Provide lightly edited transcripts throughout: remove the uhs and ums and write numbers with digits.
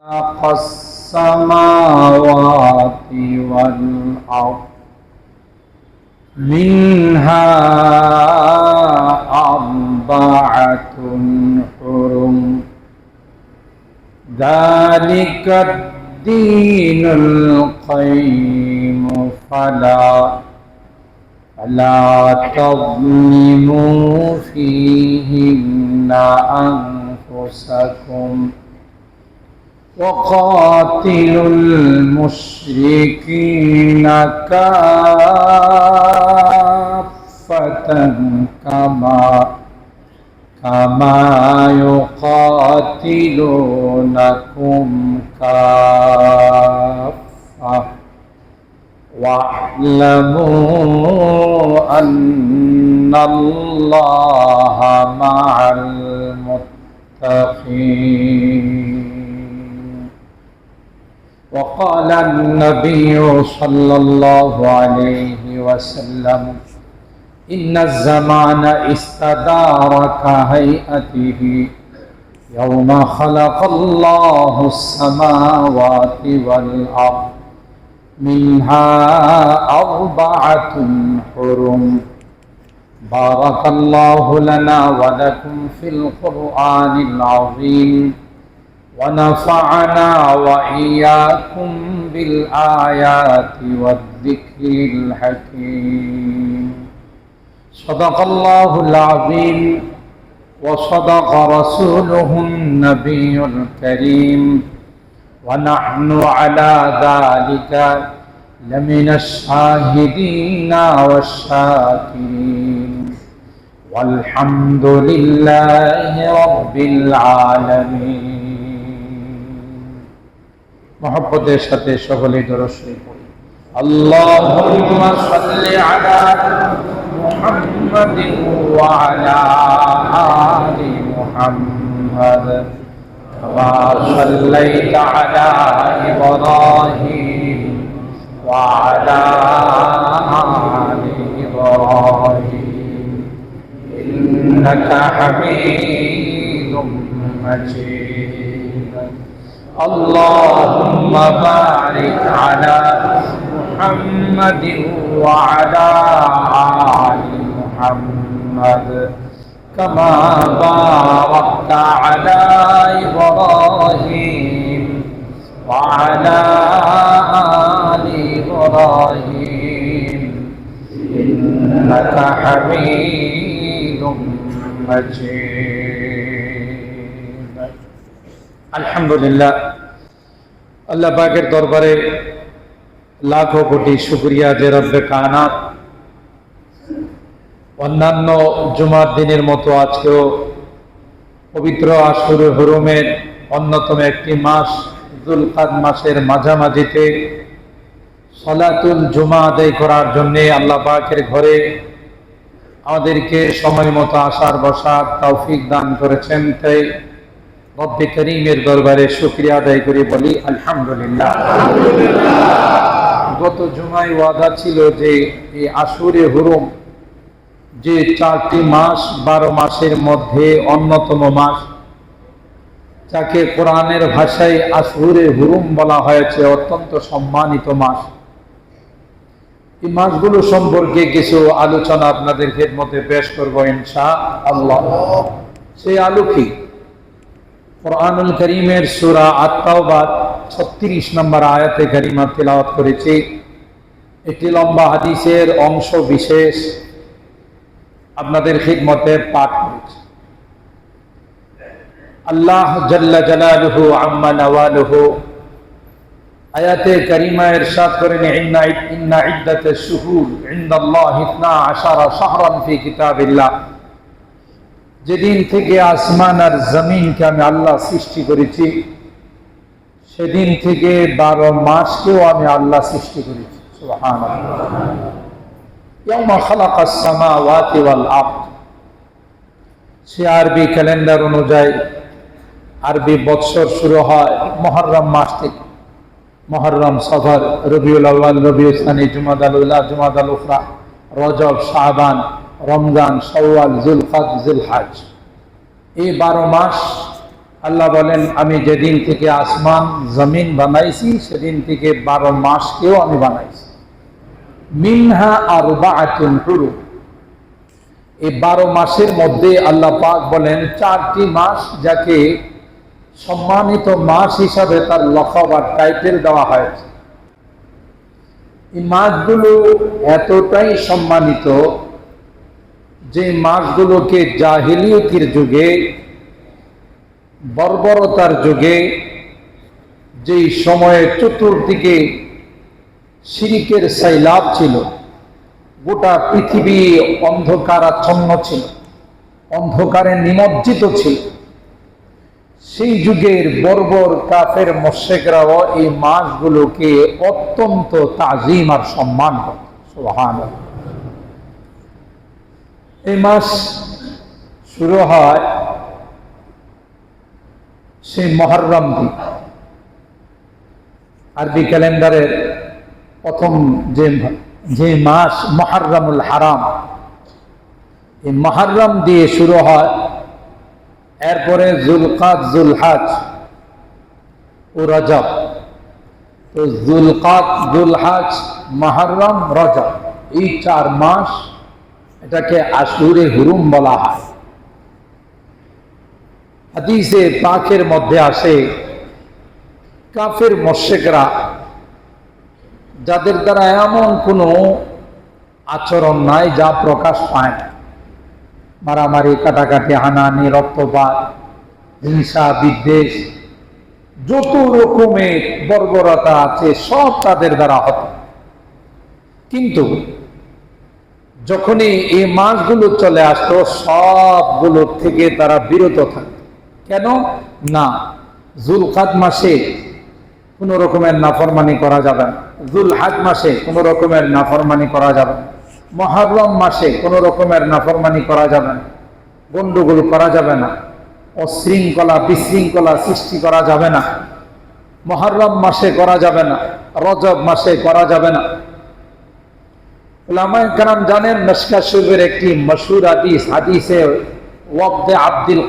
خلق السماوات والأرض منها أربعة حرم ذلك الدين القيم فلا تظلموا فيهن أنفسكم وقاتلوا المشركين كافة كما يقاتلونكم كافة واعلموا أن الله مع المتقين. وقال النبي صلى الله عليه وسلم إن الزمان استدار كهيئته يوم خلق الله السماوات والأرض منها أربعة حرم بارك الله لنا ولكم في القرآن العظيم ونفعنا وإياكم بالآيات والذكر الحكيم. صدق الله العظيم وصدق رسوله النبي الكريم ونحن على ذلك لمن الشاهدين والشاكرين والحمد لله رب العالمين. محبতের সাথে সকলে দরুদ শরীফ পড়ি। আল্লাহুম্মা সাল্লি আলা মুহাম্মাদিন ওয়া আলা আলি মুহাম্মাদ كما صليت على إبراهيم وعلى آل إبراهيم إنك حميد مجيد. اللهم بارك على محمد وعلى آل محمد كما باركت على إبراهيم وعلى آل إبراهيم إنك حميد مجيد. الحمد لله আল্লাহ পাকের দরবারে লাখো কোটি শুকরিয়া যে রব্বে কায়নাত অন্যান্য জুমার দিনের মতো আজকেও পবিত্র আশুরে হুরুমের অন্যতম একটি মাস যুলকাদ মাসের মাঝামাঝিতে সালাতুল জুমা আদায় করার জন্যে আল্লাহ পাকের ঘরে আমাদেরকে সময় মতো আসার বসার তৌফিক দান করেছেন। তাই রব্বে করিমের দরবারে শুকরিয়া আদায় করে বলি আলহামদুলিল্লাহ। গত জুমায় ওয়াদা ছিল যে এই আশুরে হুরুম যে 4টি মাস 12 মাসের মধ্যে অন্যতম মাস, যাকে কোরআনের ভাষায় আশহুরে হুরুম বলা হয়েছে, অত্যন্ত সম্মানিত মাস। এই মাসগুলো সম্পর্কে কিছু আলোচনা আপনাদের খেদমতে পেশ করবো ইনশাআল্লাহ। সেই আলোকে কোরআনুল কারীমের সূরা আত-তাওবা 36 নম্বর আয়াতে কারিমা তেলাওয়াত করেছি। একটি লম্বা হাদিসের অংশ বিশেষ আপনাদের খিদমতে পাঠ করেছি। আল্লাহ জাল্লা জালালুহু আম্মা নওয়ালুহু আয়াতে কারিমা ইরশাদ করেন ইন্না ইদ্দাতাশ শুহুর ইনদাল্লাহি 12 শাহরান ফি কিতাবিল্লাহ। যেদিন থেকে আসমান আর জমিনকে আমি আল্লাহ সৃষ্টি করেছি, সেদিন থেকে 12 মাসকেও আমি আল্লাহ সৃষ্টি করেছি। সুবহানাল্লাহ। ইয়াউমা খালাকাস সামাওয়াতি ওয়াল আরদ। সে আরবি ক্যালেন্ডার অনুযায়ী আরবি বৎসর শুরু হয় মুহররম মাস থেকে। মুহররম, সফর, রবিউল আউয়াল, রবিউল সানি, জুমাদাল উলা, জুমাদাল উখরা, রজব, শাবান, রমজান, শাওয়াল, যুলকাদ, যুলহজ, এই 12 মাস আল্লাহ বলেন, আমি যেদিন থেকে আসমান জমিন বানাইছি সেদিন থেকে 12 মাসকেও আমি বানাইছি। মিনহা আরবাআতুন হুরুম, এই 12 মাসের মধ্যে আল্লাহ পাক বলেন 4টি মাস যাকে সম্মানিত মাস হিসাবে তার লকব আর টাইটেল দেওয়া হয়েছে। এই মাসগুলো এতটাই সম্মানিত যে মাসগুলোকে জাহিলিয়তের যুগে, বর্বরতার যুগে, যেই সময়ে চতুর্দিকে শিরকের সাইলাব ছিল, গোটা পৃথিবী অন্ধকারাচ্ছন্ন ছিল, অন্ধকারে নিমজ্জিত ছিল, সেই যুগের বর্বর কাফের মুশরিকরাও এই মাসগুলোকে অত্যন্ত তাজিম আর সম্মান করে। সুবহানাল্লাহ। এই মাস শুরু হয় সেই মুহররম দিয়ে, আরবি ক্যালেন্ডারের প্রথম যে মাস মুহররমুল হারাম, এই মুহররম দিয়ে শুরু হয়। এরপরে যুলকাদ, যুলহজ ও রজব। তো যুলকাদ, যুলহজ, মুহররম, রজব, এই 4 মাস এটাকে আশুরে হুরুম বলা হয়। হাদিসে পাকের মধ্যে আসে, কাফের মুশরিকরা যাদের দ্বারা এমন কোনো আচরণ নাই যা প্রকাশ পায় না, মারামারি, কাটাকাটি, হানাহানি, রক্তপাত, হিংসা, বিদ্বেষ, যত রকমের বর্বরতা আছে সব তাদের দ্বারা হতো। কিন্তু যখনই এই মাসগুলো চলে আসতো সবগুলোর থেকে তারা বিরত থাকত। কেন না? যুলকাদ মাসে কোনো রকমের নাফরমানি করা যাবে না, যুলহজ মাসে কোনো রকমের নাফরমানি করা যাবে না, মুহররম মাসে কোনো রকমের নাফরমানি করা যাবে না, গন্ডগোল করা যাবে না, অশৃঙ্খলা বিশৃঙ্খলা সৃষ্টি করা যাবে না, মুহররম মাসে করা যাবে না, রজব মাসে করা যাবে না। উলামায়ে কেরাম জানেন, মিশকাত শরীফের একটি মশহুর হাদিস, হাদিসে ওয়াবদে আব্দুল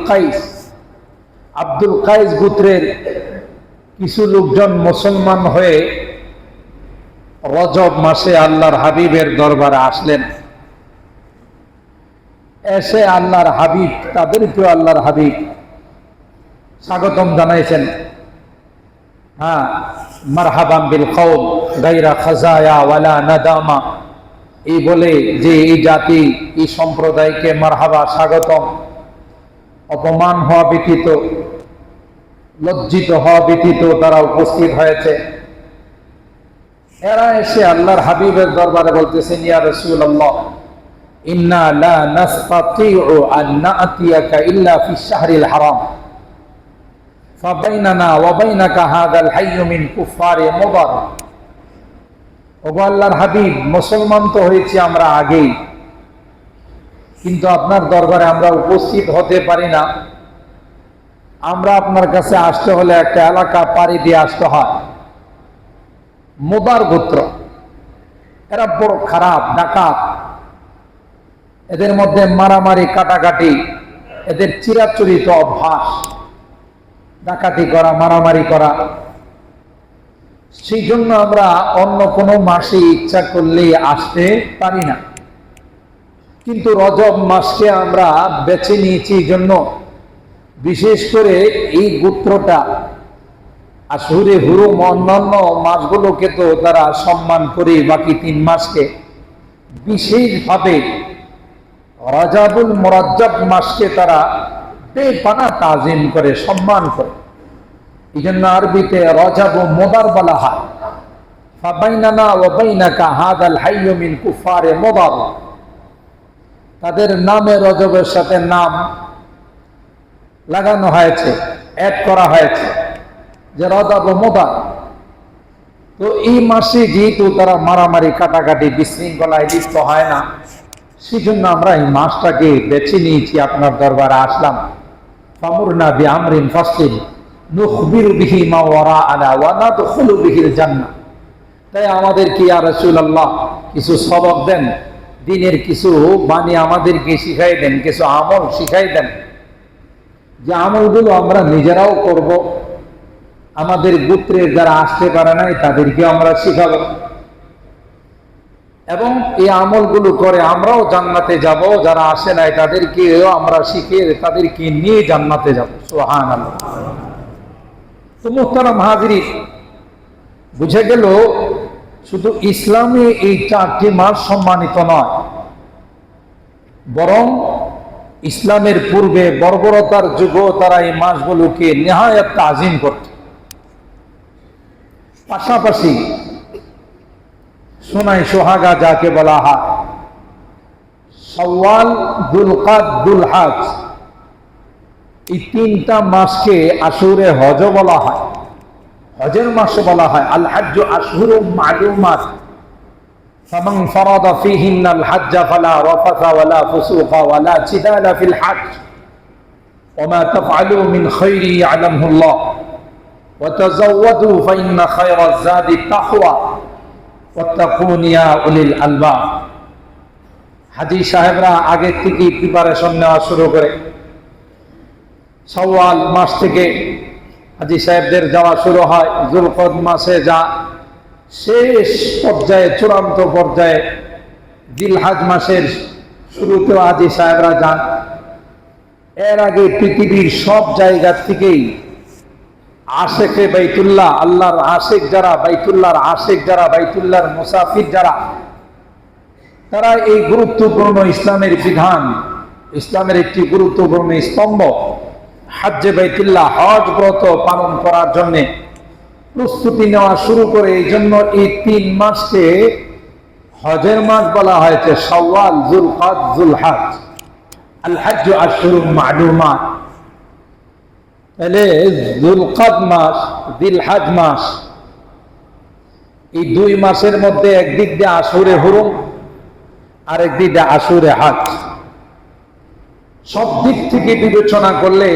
কাইস গোত্রের কিছু লোকজন মুসলমান হয়ে রজব মাসে আল্লাহর হাবিবের দরবারে আসলেন। এসে আল্লাহর হাবিব, তাদেরকেও আল্লাহর হাবিব স্বাগতম জানাইছেন। হ্যাঁ, মারহাবান বিল কওম গায়রা খাজায়া ওয়ালা নাদামা, এই বলে যে এই জাতি, এই সম্প্রদায়কে মারহাবা, স্বাগতম। অপমান হওয়া ব্যতীত, লজ্জিত হওয়া ব্যতীত তারা উপস্থিত হয়েছে। এরা এসে আল্লাহর হাবিবের দরবারে বলতেছেন, ইয়া রাসূলুল্লাহ, ইন্না লা নাসতাতিউ আন নাতিয়াকা ইল্লা ফি শাহরিল হারাম, ফাবাইনানা ওয়া বাইনাকা হাযাল হাইয়্যু মিন কুফফারি মুদার। ওগো আল্লাহর হাবিব, মুসলমান তো হয়েছি আমরা আগেই, কিন্তু আপনার দরবারে আমরা উপস্থিত হতে পারি না। আমরা আপনার কাছে আসতে হলে একটা এলাকা পাড়ি দিয়ে আসতে হয়। মুদার গোত্র, এরা বড় খারাপ, ডাকাত, এদের মধ্যে মারামারি, কাটাকাটি এদের চিরাচরিত অভ্যাস, ডাকাতি করা, মারামারি করা। সেই জন্য আমরা অন্য কোনো মাসে ইচ্ছা করলে আসতে পারি না, কিন্তু রজব মাসকে আমরা বেছে নিয়েছি এই জন্য, বিশেষ করে এই গোত্রটা আশুরে হুরুম, অন্যান্য মাসগুলোকে তো তারা সম্মান করে, বাকি 3 মাসকে বিশেষভাবে রজবুল মুরাজ্জব মাসকে তারা বেপানা তাজিম করে, সম্মান করে। এই জন্য আরবিতে রজব ও মুদার বলা হয়। ফাবাইনানা ওয়া বাইনাকা হাযাল হাইয়্যু মিন কুফফারি মুদার, তাদের নামে রজবের সাথে নাম লাগানো হয়েছে, অ্যাড করা হয়েছে যে রজব ও মুদার। তো এই মাসে যেহেতু তারা মারামারি, কাটাকাটি, বিশৃঙ্খলায় লিপ্ত হয় না, সেজন্য আমরা এই মাসটাকে বেছে নিয়েছি, আপনার দরবারে আসলাম। ফামুরনা বিআমরিন ফাসলিন নুখবিরু বিহি মা ওয়ারাআনা ওয়া নাদখুলু বিহিল জান্নাহ। তাই আমাদেরকে ইয়া রাসূলুল্লাহ কিছু সবক দেন, দিনের কিছু বাণী আমাদেরকে শিখাই দেন, কিছু আমল শিখাই দেন, যে আমলগুলো আমরা নিজেরাও করব, আমাদের গোত্রের যারা আসতে পারে নাই তাদেরকে আমরা শিখাবো, এবং এই আমলগুলো করে আমরাও জান্নাতে যাব, যারা আসে নাই তাদেরকেও আমরা শিখে তাদেরকে নিয়ে জান্নাতে যাব। সুবহানাল্লাহ। তো মুহতারাম হাজিরিন, বুঝে গেল শুধু ইসলামে এই 4টি মাস সম্মানিত নয়, বরং ইসলামের পূর্বে বর্বরতার যুগেও তারা এই মাসগুলোকে নেহায়াত তাজিম করত। পাশাপাশি সোনাই সোহাগা যাকে বলা হয়, শাওয়াল, যুলকাদ, যুলহজ, এই 3টা মাসকে আশুরে হজ বলা হয়, হজের মাস বলা হয়। আল হজ্জু আশহুরুম মা'লুমাত ফামান ফারাদা ফীহিন্নাল হজ্জ ফালা রাফাথা ওয়ালা ফুসুকা ওয়ালা জিদালা ফিল হজ্জ ওয়া মা তাফআলু মিন খাইরি ইয়ালামুল্লাহ ওয়া তাযাওয়াদু ফাইন্না খায়রাজ যাদি তাকওয়া ওয়াত্তাকুন ইয়া উলিল আলবাব। হাজী সাহেবরা আগে থেকে প্রিপারেশন নেওয়া শুরু করে। শাওয়াল মাস থেকে হাজী সাহেবদের যাওয়া শুরু হয়, যুলকদ মাসে যা শেষ পর্যায়ে, চূড়ান্ত পর্যায়ে জিলহজ মাসের শুরুতেও হাজী সাহেবরা যান। এর আগে পৃথিবীর সব জায়গা থেকেই আশেকে বাইতুল্লাহ, আল্লাহর আশেক যারা, বাইতুল্লাহর আশেক যারা, বাইতুল্লাহর মুসাফির যারা, তারা এই গুরুত্বপূর্ণ ইসলামের বিধান, ইসলামের একটি গুরুত্বপূর্ণ স্তম্ভ হজ্জে বাইতুল্লাহ, হজ ব্রত পালন করার জন্য প্রস্তুতি নেওয়া শুরু করে। এই জন্য এই 3 মাসকে হজের মাস বলা হয়েছে, শাওয়াল, যুলকাদ, যুলহজ। আল হজ্জু আশহুরুম মা'লুমাত, তাহলে যুলকাদ মাস, জিলহজ মাস, এই 2 মাসের মধ্যে একদিক দিয়ে আশুরে হুরুম, আরেক দিক দিয়ে আশুরে হজ। সব দিক থেকে বিবেচনা করলে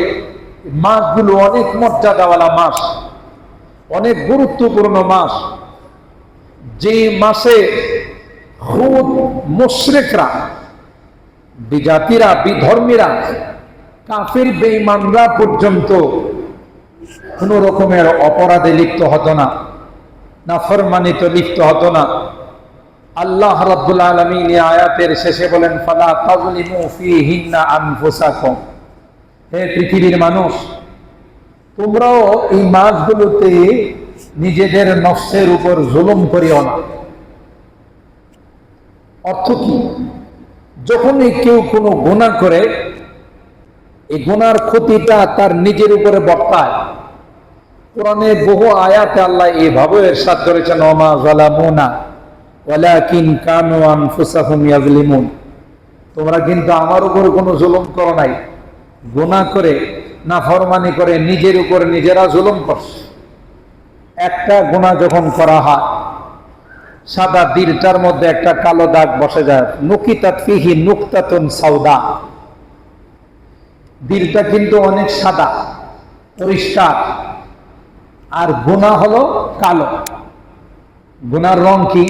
মাসগুলো অনেক মর্যাদাওয়ালা মাস, অনেক গুরুত্বপূর্ণ মাস। যে মাসে খুদ মুশরিকরা, বিজাতিরা, বিধর্মীরা, কাফির বেঈমানরা পর্যন্ত কোন রকমের অপরাধে লিপ্ত হতো না, নাফরমানিতে লিপ্ত হতো না। আল্লাহ রাব্বুল আলামিন এই আয়াতের শেষে বলেন, ফালা তাযলিমু ফীহিন্না আনফুসাকুম, হে পৃথিবীর মানুষ, তোমরাও এই মাসগুলোতে নিজেদের নফসের উপর জুলুম করিও না। অর্থ কি? যখনই কেউ কোনো গুনাহ করে, এই গুনার ক্ষতিটা তার নিজের উপরে বর্তায়। কোরআনে বহু আয়াতে আল্লাহ এইভাবে ইরশাদ করেছেন, ওমা যালামুনা ওয়ালাকিন কানু আনফুসাহুম ইয়াজলিমুন, তোমরা কিন্তু আমার উপর কোনো জুলুম করো নাই, গুনাহ করে, নাফরমানি করে নিজের উপর নিজেরা জুলুম করছে। একটা গুনাহ যখন করা হয়, সাদা দিলটার মধ্যে একটা কালো দাগ বসে যায়, নুকিতাত ফিহি নুকতাতুন সাউদা, দিলটা কিন্তু অনেক সাদা পরিষ্কার, আর গুনাহ হলো কালো। গুনার রং কি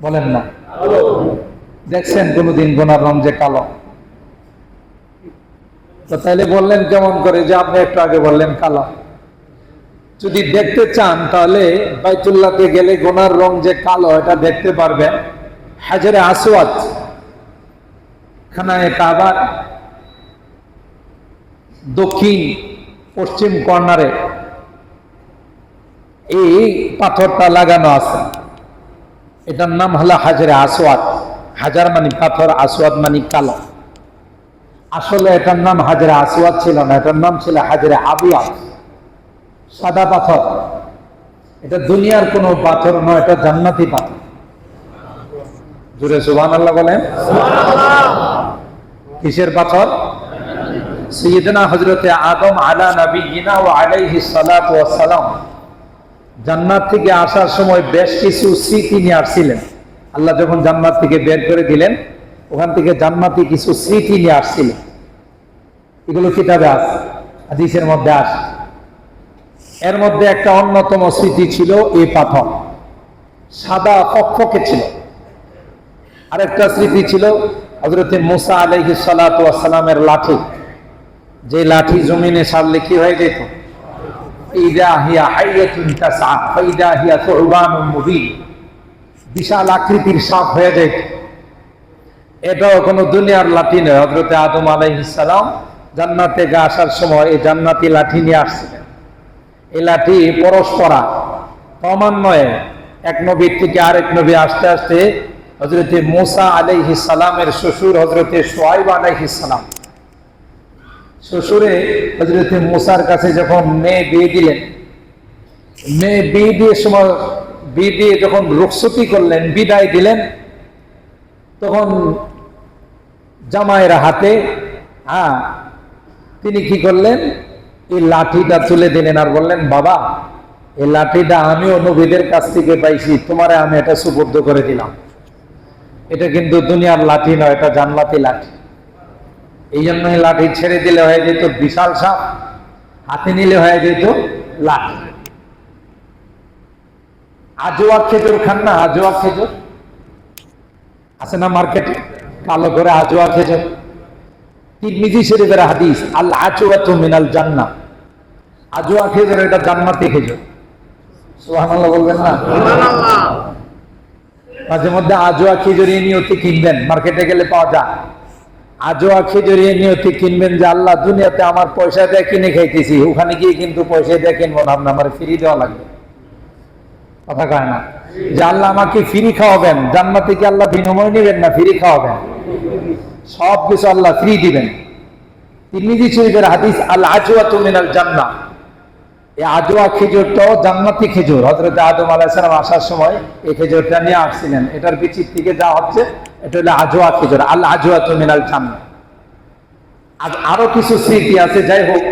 বলেন না? দেখছেন কোনদিন গুনার রং যে কালো? তো তাইলে বললেন কেমন করে যে আপনি একটু আগে বললেন কালো? যদি দেখতে চান তাহলে বাইতুল্লাহতে গেলে গুনার রং যে কালো এটা দেখতে পারবেন। হাজরে আসওয়াদ, খানায়ে কাবার দক্ষিণ পশ্চিম কর্নারে এই পাথরটা লাগানো আছে, এটার নাম হলো হাজরে আসওয়াদ। হাজার মানে পাথর, আসওয়াদ মানে কালো। আসলে এটার নাম হাজরে আসওয়াদ ছিল না, এটার নাম ছিল হাজরে আবিয়াদ, সাদা পাথর। এটা দুনিয়ার কোনো পাথর নয়, এটা জান্নাতি পাথর। জোরে সুবহানাল্লাহ বলেন। কিসের পাথর? সাইয়্যিদনা হযরতে আদম আলা নবিয়িনা ওয়া আলাইহিস সালাতু ওয়াস সালাম জান্নাত থেকে আসার সময় বেশ কিছু স্মৃতি নিয়ে আসছিলেন। আল্লাহ যখন জান্নাত থেকে বের করে দিলেন, ওখান থেকে জান্নাতি কিছু স্মৃতি নিয়ে আসছিলেন। এগুলো কিতাবে আছে, হাদিসের মধ্যে আছে। এর মধ্যে একটা অন্যতম স্মৃতি ছিল এই পাথর, সাদা ফকফকে ছিল। আরেকটা স্মৃতি ছিল হযরতে মুসা আলাইহিস সালাতু ওয়াস সালামের লাঠি, যে লাঠি জমিনে সারলে কি হয়ে যেত? ইযা হিয়া হাইয়াতুন তাসআ ফাইদা হিয়া সুবানুম মুবিন, বিশাল আকৃতির সাপ হয়ে যেত। এটাও কোনো দুনিয়ার লাঠি নয়। হযরত আদম আলাইহিস সালাম জান্নাত থেকে আসার সময় এই জান্নাতি লাঠি নিয়ে আসছিলেন। এই লাঠি পরস্পরা ক্রমান্বয়ে এক নবীর থেকে আরেক নবী আস্তে আস্তে হযরতে মূসা আলাইহিস সালামের শ্বশুর হযরতে শুআয়ব আলাইহিস সালাম, শ্বশুরে হযরতে মূসার কাছে যখন মেয়ে বিয়ে দিলেন, মেয়ে বিয়ে দিয়ে যখন রুখসতি করলেন, বিদায় দিলেন, তখন জামাইয়ের হাতে তিনি কি করলেন? এই লাঠিটা তুলে দিলেন আর বললেন, বাবা এই লাঠিটা আমিও নবীদের কাছ থেকে পাইছি, তোমারে আমি এটা সুপুর্দ করে দিলাম। এটা কিন্তু দুনিয়ার লাঠি নয়, এটা জান্নাতি লাঠি। এই জন্য এই লাঠি ছেড়ে দিলে হয়ে যেত বিশাল সাপ, হাতে নিলে হয়ে যেত লাঠি। আজওয়া খেজুর খান না? আজওয়া খেজুর আছে না মার্কেটে, কালো করে আজওয়া খেজুর। তিরমিজি শরীফের হাদিস, আল আজওয়াতু মিনাল জান্নাহ। আজওয়া খেজুর এটা জান্নাতি খেজুর। সুবহানাল্লাহ বলবেন না? সুবহানাল্লাহ। মাঝে মধ্যে আজওয়া খেজুর নিয়তি কিনবেন, মার্কেটে গেলে পাওয়া যায়। আজওয়া খেজুর নিয়তি কিনবেন যে আল্লাহ দুনিয়াতে আমার পয়সা দিয়ে কিনে খাইতেছি, ওখানে গিয়ে কিন্তু পয়সা দিয়ে কিনবো না, আপনার আমার ফ্রি দেওয়া লাগবে। কথা কয় না যে আল্লাহ আমাকে ফ্রি খাওয়াবেন, জান্নাতে কি আল্লাহ বিনিময় নেবেন না, ফ্রি খাওয়াবেন। সব কিছু আল্লাহ ফ্রি দিবেন। তিরমিজি শরীফের হাদিস, আল আজওয়াতু মিনাল জান্নাহ। এই আজওয়া খেজুরটাও জান্নাতি খেজুর। হযরত আদম আলাইহিস সালাম আসার সময় এই খেজুরটা নিয়ে আসছিলেন। এটার বিচির থেকে যা হচ্ছে এটা হলো আজওয়া খেজুর, আল আজওয়াতু মিনাল জান্নাহ। আরো কিছু স্মৃতি আছে, যাই হোক।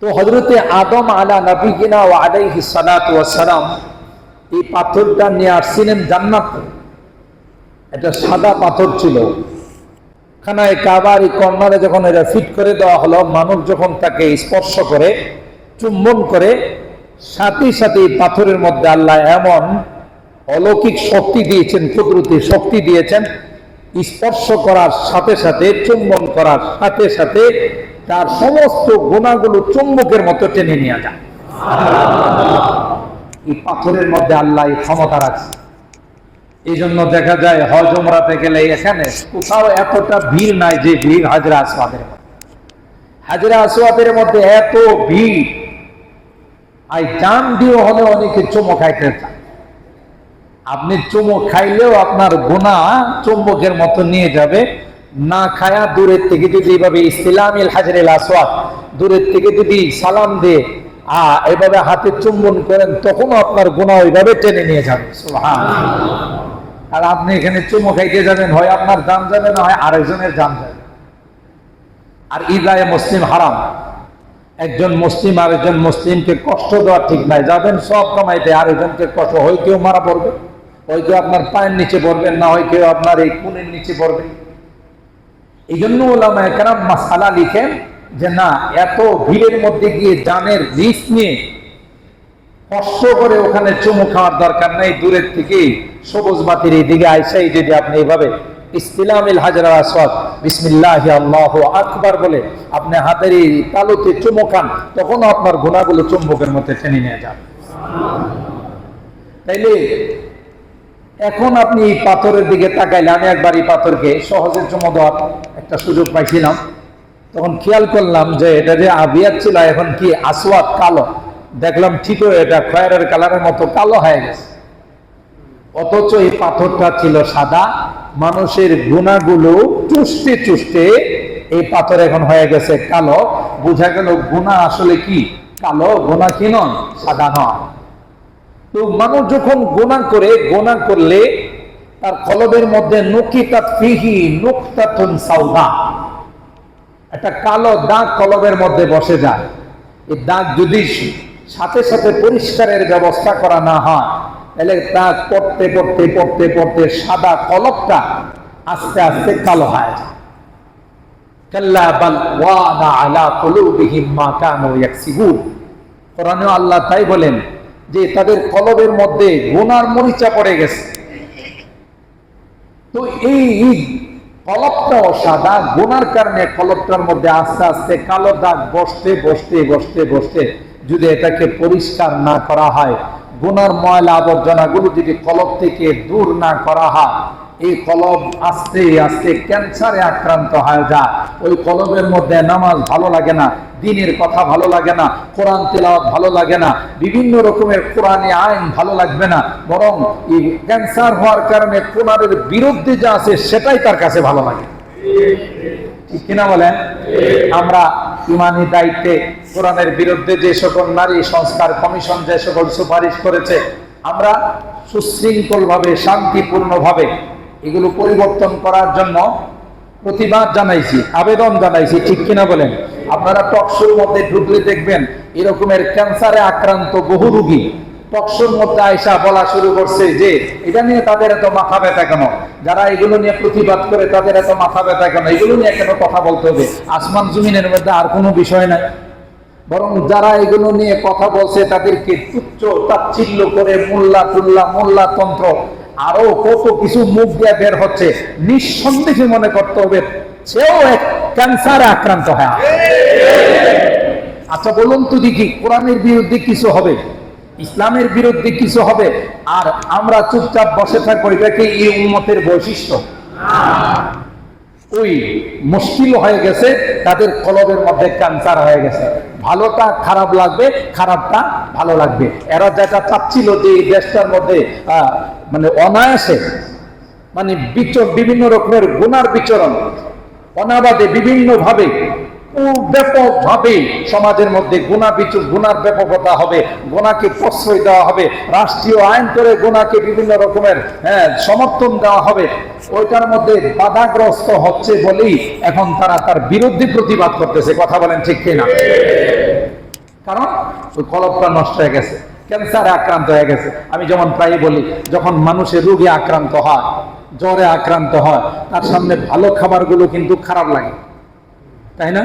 তো হযরতে আদম আলা নবিয়িনা ওয়া আলাইহিস সালাতু ওয়াস সালাম এই পাথরটা নিয়ে আসছিলেন জান্নাত। এটা সাদা পাথর ছিল। খানায় কাবার এই কর্নারে যখন এটা ফিট করে দেওয়া হলো, মানুষ যখন তাকে স্পর্শ করে, চুম্বন করে, সাথে সাথে পাথরের মধ্যে আল্লাহ এমন অলৌকিক শক্তি দিয়েছেন, কুদরতি শক্তি দিয়েছেন, স্পর্শ করার সাথে সাথে, চুম্বন করার সাথে সাথে তার সমস্ত গুণাগুলো চুম্বকের মতো টেনে নিয়ে যায়। এই পাথরের মধ্যে আল্লাহ ক্ষমতা রাখছে। এই জন্য দেখা যায় হজ উমরাতে গেলে এখানে কোথাও এতটা ভিড় নাই যে ভিড় হাজরা আসওয়াদের মধ্যে। হাজরা আসওয়াদের মধ্যে এত ভিড়, আর জান দিয়ে হলে অনেকে চুমো খাইতে চায়। আপনি চুমো খাইলেও আপনার গুনাহ চুম্বকের মতো নিয়ে যাবে। না খায়া দূরের থেকে যদি এইভাবে ইসলামিল হাজরিল আসওয়াদ দূরের থেকে যদি সালাম দিয়ে এভাবে হাতে চুম্বন করেন, তখনও আপনার গুনাহ ওইভাবে টেনে নিয়ে যাবে। সুবহানাল্লাহ। আর আপনি এখানে চুমো খাইতে যাবেন, হয় আপনার জান যাবে, না হয় আরেকজনের জান যাবে। আর ইদায়ে মুসলিম হারাম। একজন মুসলিম আরেকজন মুসলিমকে কষ্ট দেওয়া ঠিক নাই। যাবেন সব কামাইতে, আরেকজনকে কষ্ট, হয় কেউ মারা পড়বে, হয় কেউ আপনার পায়ের নিচে পড়বেন, না হয় কেউ আপনার এই কোণের নিচে পড়বে। এই জন্য উলামায়ে কেরাম মাসআলা লিখেন যে না, এত ভিড়ের মধ্যে গিয়ে জানের রিস্ক নিয়ে কষ্ট করে ওখানে চুমু খাওয়ার দরকার নাই। দূরের থেকে সবুজ বাতির এই দিকে আইসাই যদি আপনি এইভাবে ইসলামিল হাজরা আসওয়াদ বিসমিল্লাহি আল্লাহু আকবার বলে আপনি হাতের এই তালুতে চুমু খান, তখন আপনার গুনাহগুলো চুম্বকের মধ্যে টেনে নিয়ে যাবে। তাইলে এখন আপনি এই পাথরের দিকে তাকাইলে, আমি একবার এই পাথরকে সহজে চুমু দেওয়ার একটা সুযোগ পাইছিলাম, তখন খেয়াল করলাম যে এটা যে আবিয়াত ছিল, এখন কি আসওয়াদ কালো। দেখলাম ঠিকই এটা খয়েরের কালারের মতো কালো হয়ে গেছে, অথচ এই পাথরটা ছিল সাদা। মানুষের গুনাহগুলো চুষতে চুষতে এই পাথর এখন হয়ে গেছে কালো। বোঝা গেল গুনাহ আসলে কি কালো, গুনাহ কি নয়, সাদা নয়। তো মানুষ যখন গুনাহ করে, গুনাহ করলে তার কলবের মধ্যে নুকিতাত ফিহি নুকতাতুন সাওদা, একটা কালো দাগ কলবের মধ্যে বসে যায়। এই দাগ যদি সাথে সাথে পরিষ্কারের ব্যবস্থা করা না হয়, তাহলে দাগ পড়তে পড়তে পড়তে পড়তে সাদা কলবটা আস্তে আস্তে কালো হয়ে যায়। কাল্লা বাল ওয়ানা আলা কুলুবিহিম মা কানু ইয়াকসিবুন। কোরআনে আল্লাহ তাই বলেন যে তাদের কলবের মধ্যে গুনার মরিচা পড়ে গেছে। তো এই কলবটাও সাদা, গুনার কারণে কলবটার মধ্যে আস্তে আস্তে কালো দাগ বসতে বসতে বসতে বসতে যদি এটাকে পরিষ্কার না করা হয়, গুনার ময়লা আবর্জনাগুলো যদি কলব থেকে দূর না করা হয়, এই কলব আস্তে আস্তে ক্যান্সারে আক্রান্ত হয়ে যায়। ওই কলবের মধ্যে নামাজ ভালো লাগে না, দ্বীনের কথা ভালো লাগে না, কোরআন তেলাওয়াত ভালো লাগে না, বিভিন্ন রকমের কোরআনী আইন ভালো লাগবে না, বরং এই ক্যান্সার হওয়ার কারণে কোরআনের বিরুদ্ধে যা আছে সেটাই তার কাছে ভালো লাগে। ঠিক কিনা বলেন? আমরা ইমানি দায়িত্বে কোরআনের বিরুদ্ধে যে সকল নারী সংস্কার কমিশন যে সকল সুপারিশ করেছে, আমরা সুশৃঙ্খল ভাবে শান্তিপূর্ণ ভাবে এগুলো পরিবর্তন করার জন্য প্রতিবাদ জানাইছি, আবেদন জানাইছি। ঠিক কিনা বলেন? আপনারা টকশোর মধ্যে ঢুকলে দেখবেন এরকমের ক্যান্সারে আক্রান্ত বহু রোগী টকশোর মধ্যে আয়সা বলা শুরু করছে যে এটা নিয়ে তাদের এত মাথা ব্যথা কেন, যারা এগুলো নিয়ে প্রতিবাদ করে তাদের এত মাথা ব্যথা কেন, এগুলো নিয়ে কেন কথা বলতে হবে? আসমান জমিনের মধ্যে আর কোনো বিষয় নাই। বরং যারা এগুলো নিয়ে কথা বলছে তাদেরকে তুচ্ছ তাচ্ছিল্য করে মোল্লা তন্ত্র আরো কত কিছু মুখ দিয়ে বের হচ্ছে, নিঃসন্দেহে মনে করতে হবে সেও এক ক্যান্সারে আক্রান্ত হয়। আচ্ছা বলুন তো দেখি, কোরআনের বিরুদ্ধে কিছু হবে, ইসলামের বিরুদ্ধে কিছু হবে, আর আমরা চুপচাপ বসে থাকবো, এটা কি এই উম্মতের বৈশিষ্ট্য? ওই মুশকিল হয়ে গেছে, তাদের কলবের মধ্যে ক্যান্সার হয়ে গেছে। ভালোটা খারাপ লাগবে, খারাপটা ভালো লাগবে। এরা যেটা চাচ্ছিল যে এই দেশটার মধ্যে মানে অনায়াসে মানে বিভিন্ন রকমের গুনার বিচরণ অনাবাদে বিভিন্ন ভাবে ব্যাপকভাবে সমাজের মধ্যে গুনার ব্যাপকতা হবে, গুনাকে প্রশ্রয় দেওয়া হবে, রাষ্ট্রীয় আইন করে গুনাকে বিভিন্ন রকমের সমর্থন দেওয়া হবে। ওইটার মধ্যে বাধাগ্রস্ত হচ্ছে বলেই এখন তারা তার বিরুদ্ধে প্রতিবাদ করতেছে। কথা বলেন ঠিক কিনা? কারণ ওই কলবটা নষ্ট হয়ে গেছে, ক্যান্সারে আক্রান্ত হয়ে গেছে। আমি যেমন প্রায় বলি, যখন মানুষের রোগে আক্রান্ত হয়, জ্বরে আক্রান্ত হয়, তার সামনে ভালো খাবারগুলো কিন্তু খারাপ লাগে, তাই না?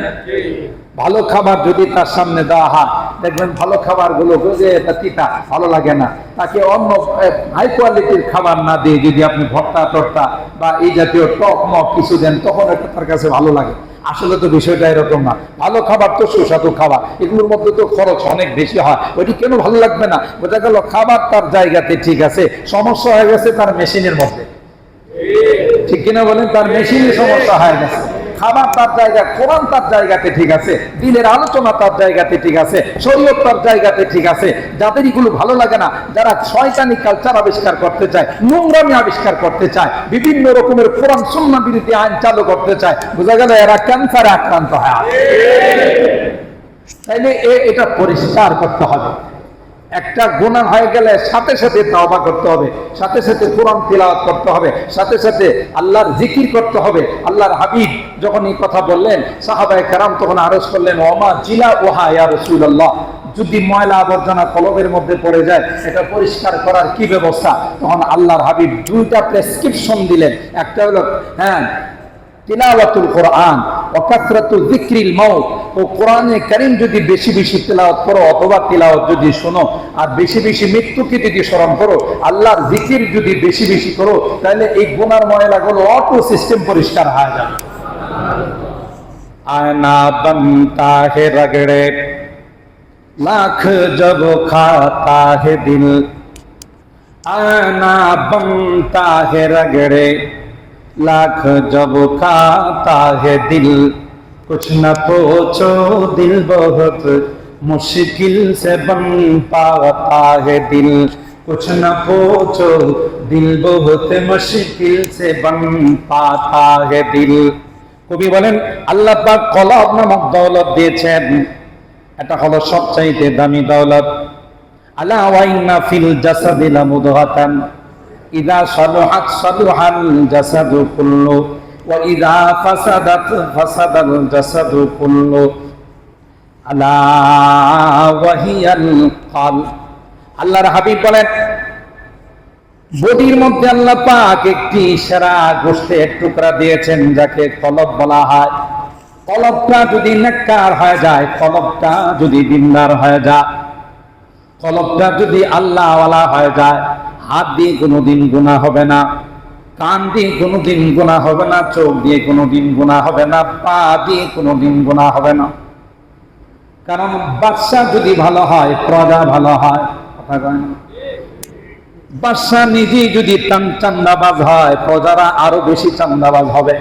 ভালো খাবার যদি তার সামনে দেওয়া হয়, দেখবেন ভালো খাবারগুলো যে এটা তিতা, ভালো লাগে না। তাকে অন্য হাই কোয়ালিটির খাবার না দিয়ে যদি আপনি ভর্তা টর্তা বা এই জাতীয় টক মক কিছু দেন, তখন এটা তার কাছে ভালো লাগে। আসলে তো বিষয়টা এরকম না। ভালো খাবার তো সুস্বাদু খাবার, এগুলোর মধ্যে তো খরচ অনেক বেশি হয়, ওইটি কেন ভালো লাগবে না? বোঝা গেল খাবার তার জায়গাতে ঠিক আছে, সমস্যা হয়ে গেছে তার মেশিনের মধ্যে। ঠিক কিনা বলেন? তার মেশিনে সমস্যা হয়ে গেছে। খাবার তার জায়গা, কোরআন তার জায়গাতে ঠিক আছে, দিনের আলোচনা তার জায়গাতে ঠিক আছে, শরীয়ত তার জায়গাতে ঠিক আছে। যাদের এগুলো ভালো লাগে না, যারা শয়তানি কালচার আবিষ্কার করতে চায়, নোংরামি আবিষ্কার করতে চায়, বিভিন্ন রকমের কোরআন সুন্নাহ বিরোধী আইন চালু করতে চায়, বোঝা গেল এরা ক্যান্সারে আক্রান্ত হয়। তাইলে এটা পরিষ্কার করতে হবে। একটা গুনাহ হয়ে গেলে সাথে সাথে তওবা করতে হবে, সাথে সাথে কোরআন তিলাওয়াত করতে হবে, সাথে সাথে আল্লাহর জিকির করতে হবে। আল্লাহর হাবিব যখন এই কথা বললেন, সাহাবায়ে কেরাম তখন আরজ করলেন, ওমা জিলা ওহা ইয়া রাসূলুল্লাহ, যদি ময়লা আবর্জনা কলবের মধ্যে পড়ে যায়, এটা পরিষ্কার করার কি ব্যবস্থা? তখন আল্লাহর হাবিব দুইটা প্রেসক্রিপশন দিলেন। একটা হলো তিলাওয়াতুল কোরআন ওয়া কাসরাতু যিকরিল মাউত, ও কোরআনে কারীম যদি বেশি বেশি তিলাওয়াত করো অথবা তিলাওয়াত যদি শোনো আর বেশি বেশি মৃত্যুকে যদি স্মরণ করো, আল্লাহর জিকির যদি বেশি বেশি করো, তাহলে এই গুনার ময়লাগুলো অটো সিস্টেম পরিষ্কার হয়ে যাবে। আয়না बनता है रगड़े लाख जब खाता है दिल, आना बनता है रगड़े लाख जब खाता है दिल, कुछ न पूछो दिल बहुत मुश्किल से बन पाता है दिल, कुछ न पूछो दिल बहुत मुश्किल से बन पाता है दिल। কবি বলেন, আল্লাহ পাক কলব নামক দৌলত দিয়েছেন, এটা হলো সবচাইতে দামি দৌলত। আলা ওয়া ইন্না ফিল জাসাদি লামুদগাতান ইযা সালুহাত সালুহাল জাসাদু কুল্লু ওয়া ইযা ফাসাদাত ফাসাদাল জাসাদু কুল্লু আলা ওয়া হিয়াল কলব। আল্লাহর হাবিব বলেন, বডির মধ্যে আল্লাহ পাক একটি সেরা গোশতের টুকরা দিয়েছেন, যাকে কলব বলা হয়। কলবটা যদি নেককার হয়ে যায়, কলবটা যদি দিনদার হয়ে যায়, কলবটা যদি আল্লাহওয়ালা হয়ে যায়, হাত দিয়ে কোনোদিন গুনাহ হবে না, কান দিয়ে কোনোদিন গুনাহ হবে না, চোখ দিয়ে কোনোদিন গুনাহ হবে না, পা দিয়ে কোনোদিন গুনাহ হবে না। কারণ বাদশা যদি ভালো হয়, প্রজা ভালো হয়। কথা কয় না? বাদশা নিজেই যদি চান্দাবাজ হয়, প্রজারা আরো বেশি চান্দাবাজ হবে।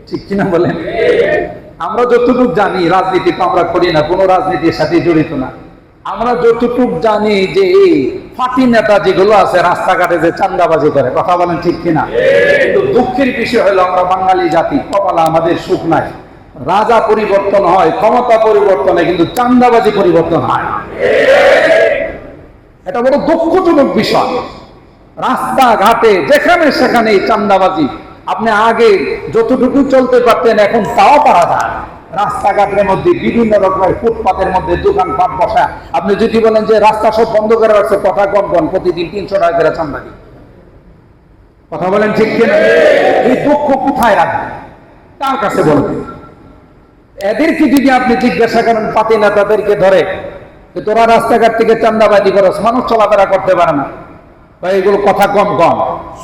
ঠিক কিনা বলেন? আমরা যতটুকু জানি, রাজনীতি তো আমরা করি না, কোনো রাজনীতির সাথে জড়িত না। আমরা যতটুকু জানি যে এই ফাঁকি নেতা যেগুলো আছে রাস্তাঘাটে যে চান্দাবাজি করে, কথা বলেন ঠিক কিনা? কিন্তু দুঃখের বিষয় হলো আমরা বাঙালি জাতি, কপালে আমাদের সুখ নাই। রাজা পরিবর্তন হয়, ক্ষমতা পরিবর্তন হয়, কিন্তু চান্দাবাজি পরিবর্তন হয়। এটা বড় দুঃখজনক বিষয়। রাস্তাঘাটে যেখানে সেখানে চান্দাবাজি। আপনি আগে যতটুকু চলতে পারতেন, এখন তাও পারা যায়। রাস্তাঘাটের মধ্যে বিভিন্ন রকমের ফুটপাতের মধ্যে দোকানপাট বসা। আপনি যদি বলেন যে রাস্তা সব বন্ধ করে রাখছে, কথা কম, প্রতিদিন 300 টাকা করে চান্দাবাজি। কথা বলেন ঠিক কিনা? এই দুঃখ কোথায় রাখবেন? কার কাছে বলবেন? এদেরকে যদি আপনি জিজ্ঞাসা করেন, পাতি নেতাদেরকে ধরে, তোরা রাস্তাঘাট থেকে চান্দাবাজি করস, মানুষ চলাফেরা করতে পারে না, এগুলো কথা কম,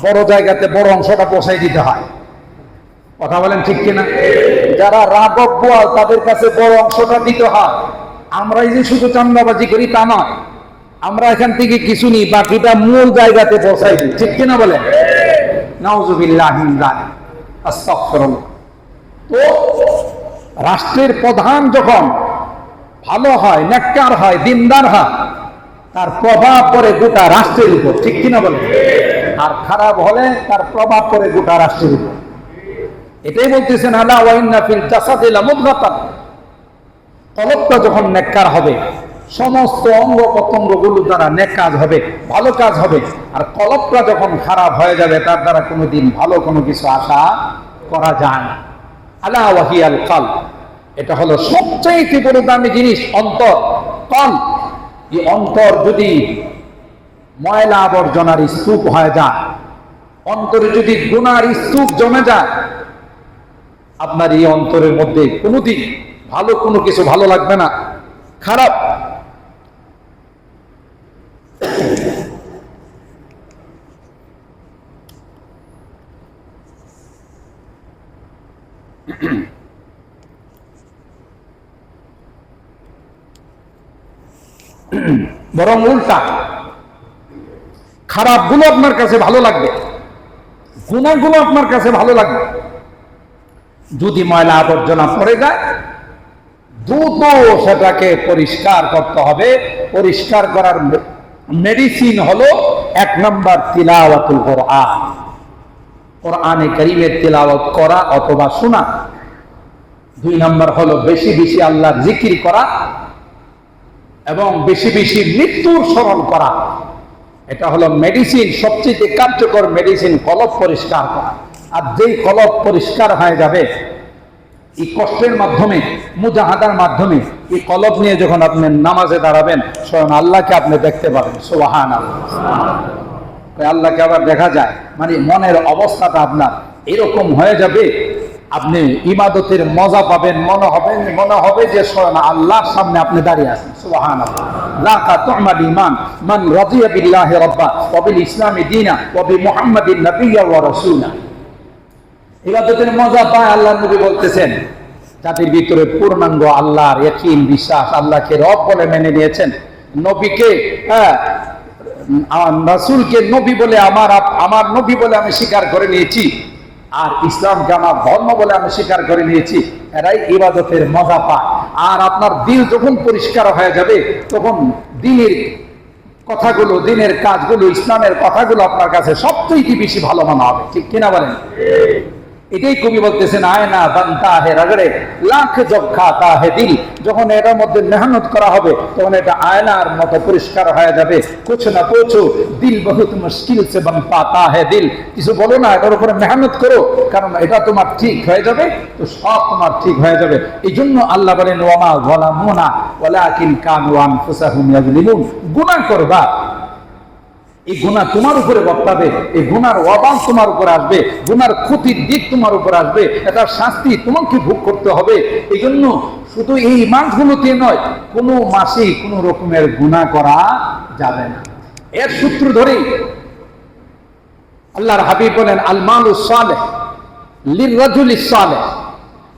বড় জায়গাতে বড় অংশটা পৌঁছাই দিতে হয়। কথা বলেন ঠিক কিনা? যারা রাঘব বোয়াল, তাদের কাছে বড় অংশটা দিতে হয়। আমরা এই যে শুধু চান্দাবাজি করি তা নয়, আমরা এখান থেকে কিছু নিই, বাকিটা মূল জায়গাতে পৌঁছাই দিই। ঠিক কিনা বলেন? নাউজুবিল্লাহ মিন যালিক, আস্তাগফিরুল্লাহ। তো রাষ্ট্রের প্রধান যখন ভালো হয়, নেককার হয়, দিনদার হয়, তার প্রভাব পড়ে গোটা রাষ্ট্রের উপর। ঠিক কিনা বলেন? আর খারাপ হলে তার প্রভাব পড়ে গোটা রাষ্ট্রের উপর। এটাই বলতেছেন, আলা ওয়া ইন্না ফিল জাসাদি লামুদগাতান। কলবটা যখন নেককার হবে, সমস্ত অঙ্গ প্রত্যঙ্গ গুলো দ্বারা নেক কাজ হবে, ভালো কাজ হবে। আর কলবটা যখন খারাপ হয়ে যাবে, তার দ্বারা কোনোদিন ভালো কোনো কিছু আশা করা যায় না। আলা ওয়া হিয়াল কলব, এটা হলো সবচেয়ে বড় দামি জিনিস, অন্তর, কলব। এই অন্তর যদি ময়লা আবর্জনার স্তূপ হয়ে যায়, অন্তরে যদি গুনার স্তূপ জমে যায়, আপনার এই অন্তরের মধ্যে কোনোদিন ভালো কোনো কিছু ভালো লাগবে না, খারাপ। বরং উল্টা, খারাপ গুলো আপনার কাছে ভালো লাগবে, গুনাহগুলো আপনার কাছে ভালো লাগবে। যদি ময়লা আবর্জনা পড়ে যায়, দ্রুত সেটাকে পরিষ্কার করতে হবে। পরিষ্কার করার মেডিসিন হলো 1 নম্বর তিলাওয়াতুল কোরআন, কোরআনে কারীমের তিলাওয়াত করা অথবা শোনা। 2 নম্বর হলো বেশি বেশি আল্লাহর জিকির করা এবং বেশি বেশি মৃত্যুর স্মরণ করা। এটা হলো মেডিসিন, সবচেয়ে কার্যকর মেডিসিন, কলব পরিষ্কার করা। আর যেই কলব পরিষ্কার হয়ে যাবে, এই কষ্টের মাধ্যমে, মুজাহাদার মাধ্যমে, এই কলব নিয়ে যখন আপনি নামাজে দাঁড়াবেন, স্বয়ং আল্লাহকে আপনি দেখতে পাবেন। সুবহানাল্লাহ। আল্লাহকে আবার দেখা যায়, মানে মনের অবস্থাটা আপনার এরকম হয়ে যাবে, আপনি ইবাদতের মজা পাবেন, মনে হবে যে স্বয়ং আল্লাহর সামনে আপনি দাঁড়িয়ে আছেন। সুবহানাল্লাহ। লাকা তু'মাল ঈমান মান রাদিয়া বিল্লাহি রাব্বা ওয়া বিল ইসলামি দীনা ওয়া বি মুহাম্মাদিন নাবিয়্যা ওয়া রাসূলা। ইবাদতের মজা পায়, আল্লাহর নবী বলতেছেন, যাদের ভিতরে পূর্ণাঙ্গ আল্লাহর ইয়াকিন, বিশ্বাস, আল্লাহকে রব বলে মেনে নিয়েছেন, নবীকে রাসূলকে নবী বলে আমার নবী বলে আমি স্বীকার করে নিয়েছি, আর ইসলামকে আমার ধর্ম বলে আমি স্বীকার করে নিয়েছি, এরাই ইবাদতের মজা পায়। আর আপনার দিল যখন পরিষ্কার হয়ে যাবে, তখন দিনের কথাগুলো, দিনের কাজগুলো, ইসলামের কথাগুলো আপনার কাছে সবচেয়ে বেশি ভালো মনে হবে। ঠিক কিনা বলেন? এটাই কবি বলতেছেন, আয়না বানতা হে রগড়ে লাখ জব খাতা হে দিল। যখন এটার মধ্যে মেহনত করা হবে, তখন এটা আয়নার মতো পরিষ্কার হয়ে যাবে। কুছ না পুছো দিল বহুত মুশকিল সে বন পাতা হে দিল। কিছু বলো না, এটার উপরে মেহনত করো, কারণ এটা তোমার ঠিক হয়ে যাবে, তো সব তোমার ঠিক হয়ে যাবে। এই জন্য আল্লাহ বলেন, ওয়ামা যালামুনা ওয়ালাকিন কানু আনফুসাহুম ইয়াজলিমুন। গুনাহ করবা, এই গুনাহ তোমার উপরে বর্তাবে, এই গুনার ওয়াবাল তোমার উপর আসবে, গুনার ক্ষতির দিক তোমার উপর আসবে, এটার শাস্তি তোমাকে ভোগ করতে হবে। এই জন্য শুধু এই মাসগুলোতে নয়, কোনো মাসেই কোনো রকমের গুনাহ করা যাবে না। এর সূত্র ধরেই আল্লাহর হাবিব বলেন, আল মালুস সালেহ লিররাজুলিস সালেহ,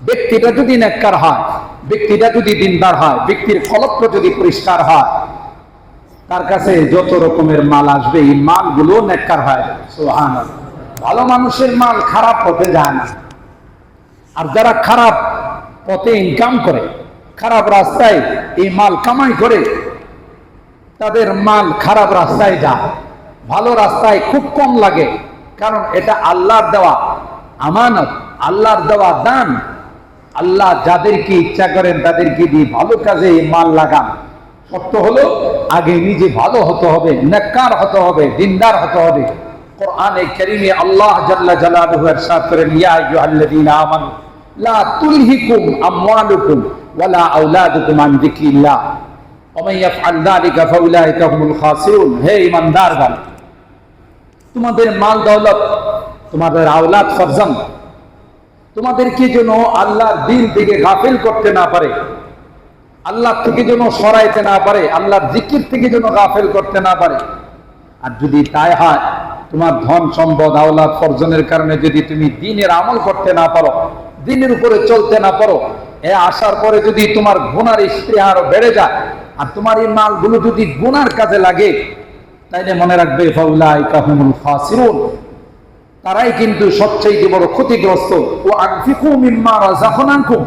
ব্যক্তিটা যদি নেককার হয়, ব্যক্তিটা যদি দিনদার হয়, ব্যক্তির কলব যদি পরিষ্কার হয়, তার কাছে যত রকমের মাল আসবে এই মালগুলো নেককার হয়। সুবহানাল্লাহ। ভালো মানুষের মাল খারাপ পথে যায় না। আর যারা খারাপ পথে ইনকাম করে, খারাপ রাস্তায় এই মাল কামাই করে, তাদের মাল খারাপ রাস্তায় যায়, ভালো রাস্তায় খুব কম লাগে। কারণ এটা আল্লাহর দেওয়া আমানত, আল্লাহর দেওয়া দান। আল্লাহ যাদেরকে ইচ্ছা করেন তাদেরকে দিয়ে ভালো কাজে এই মাল লাগান। শর্ত হলো আগে নিজে ভালো হতে হবে, নেককার হতে হবে, দিনদার হতে হবে। কোরআনে কারীমে আল্লাহ জাল্লা জালালুহু ইরশাদ করেন, ইয়া আইয়ুহাল্লাযীনা আমানু লা তুলহিকুম আমওয়ালুকুম ওয়ালা আওলাদুকুম আন যিকরিল্লাহ ওয়া মান ইয়াফআল যালিকা ফাউলাইকা হুমুল খাসিরুন। হে ঈমানদারগণ, তোমাদের মাল দৌলত, তোমাদের আওলাদ ফরজান্দ, তোমাদেরকে যেন আল্লাহর দ্বীন থেকে গাফিল করতে না পারে, আল্লাহ থেকে যেন সরাইতে না পারে, আল্লাহর জিকির থেকে যেন গাফিল করতে না পারে। আর যদি তাই হয়, তোমার ধন সম্পদ আওলাদ অর্জনের কারণে যদি তুমি দ্বীনের আমল করতে না পারো, দ্বীনের উপরে চলতে না পারো, এ আসার পরে যদি তোমার গুনার স্পৃহা আরো বেড়ে যায়, আর তোমার এই মালগুলো যদি গুনার কাজে লাগে, তাইলে মনে রাখবে ফাউলাইকা হুমুল খাসিরুন, তারাই কিন্তু সবচেয়ে বড় ক্ষতিগ্রস্ত। ও আনফিকু মিম্মা রাযাকনাকুম,